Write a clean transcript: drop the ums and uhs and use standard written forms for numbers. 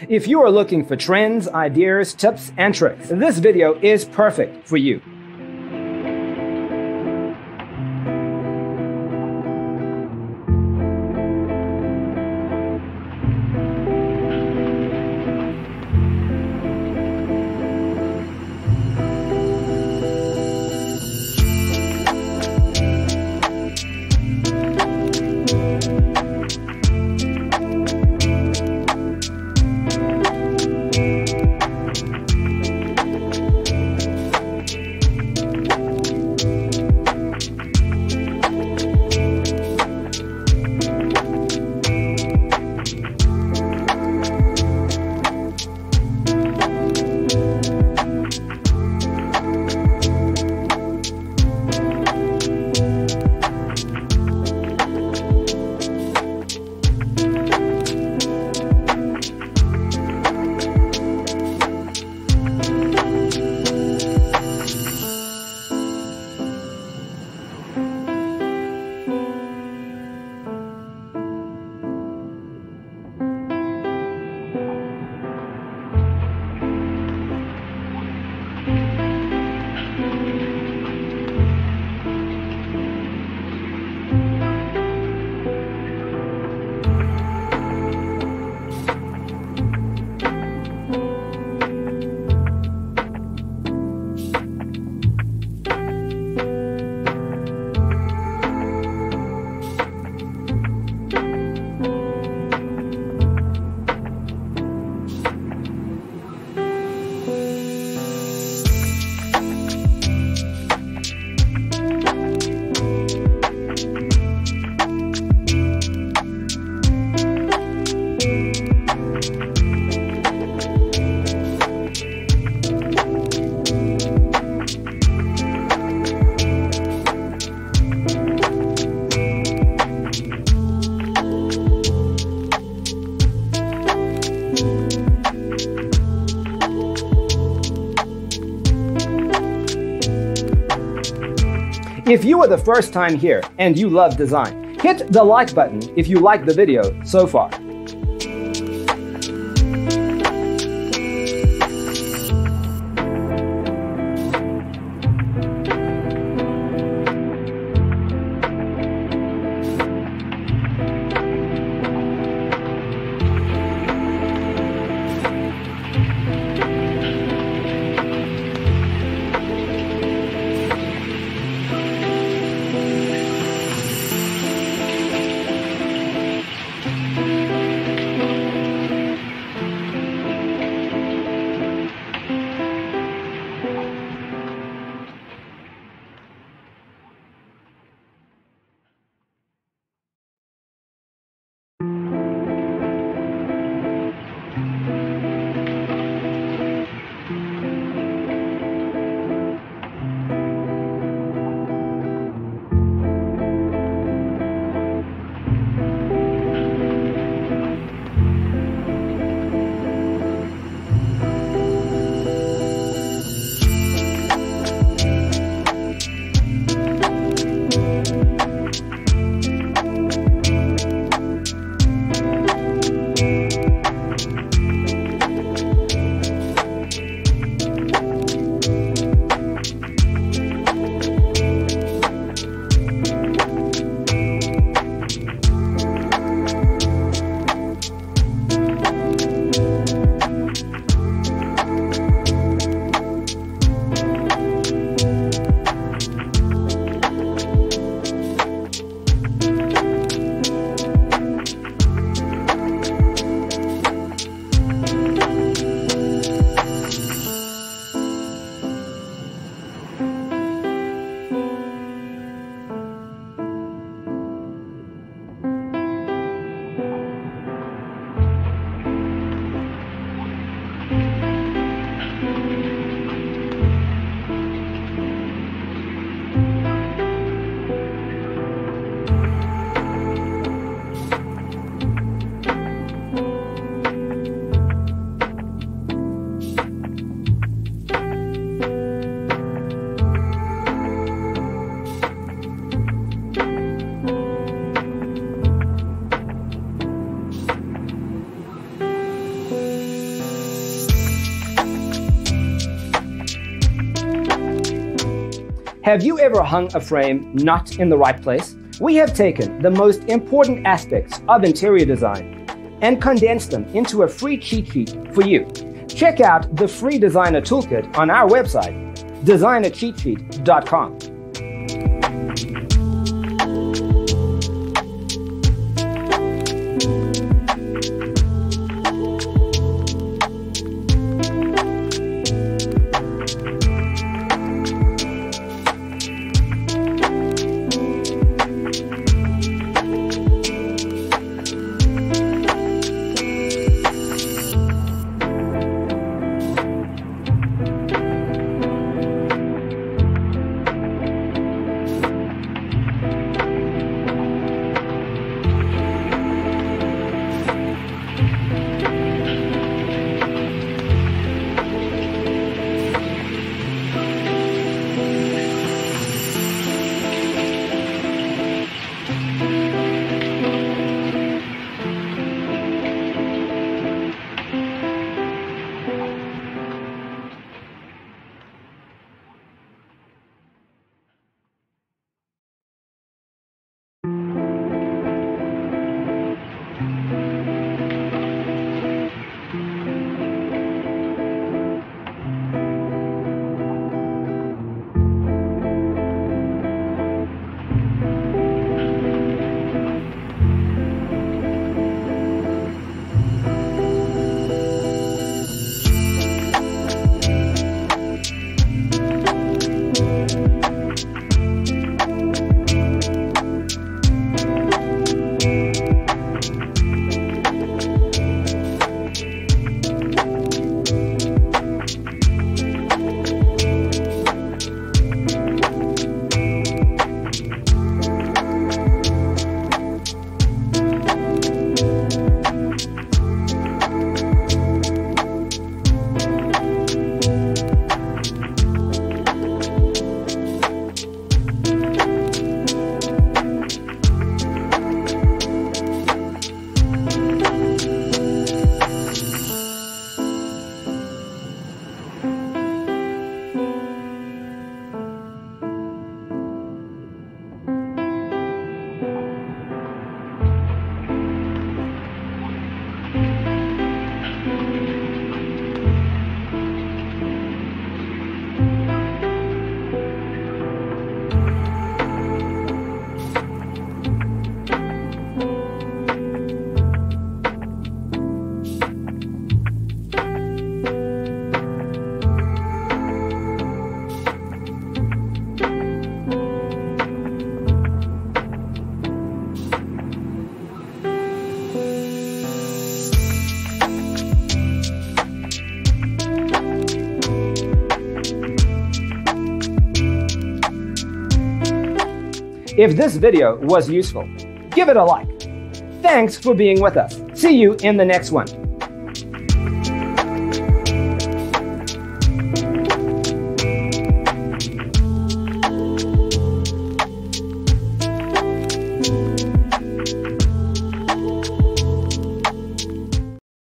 If you are looking for trends, ideas, tips, and tricks, this video is perfect for you. If you are the first time here and you love design, hit the like button if you like the video so far. Have you ever hung a frame not in the right place? We have taken the most important aspects of interior design and condensed them into a free cheat sheet for you. Check out the free designer toolkit on our website, designercheatsheet.com. If this video was useful, give it a like. Thanks for being with us. See you in the next one.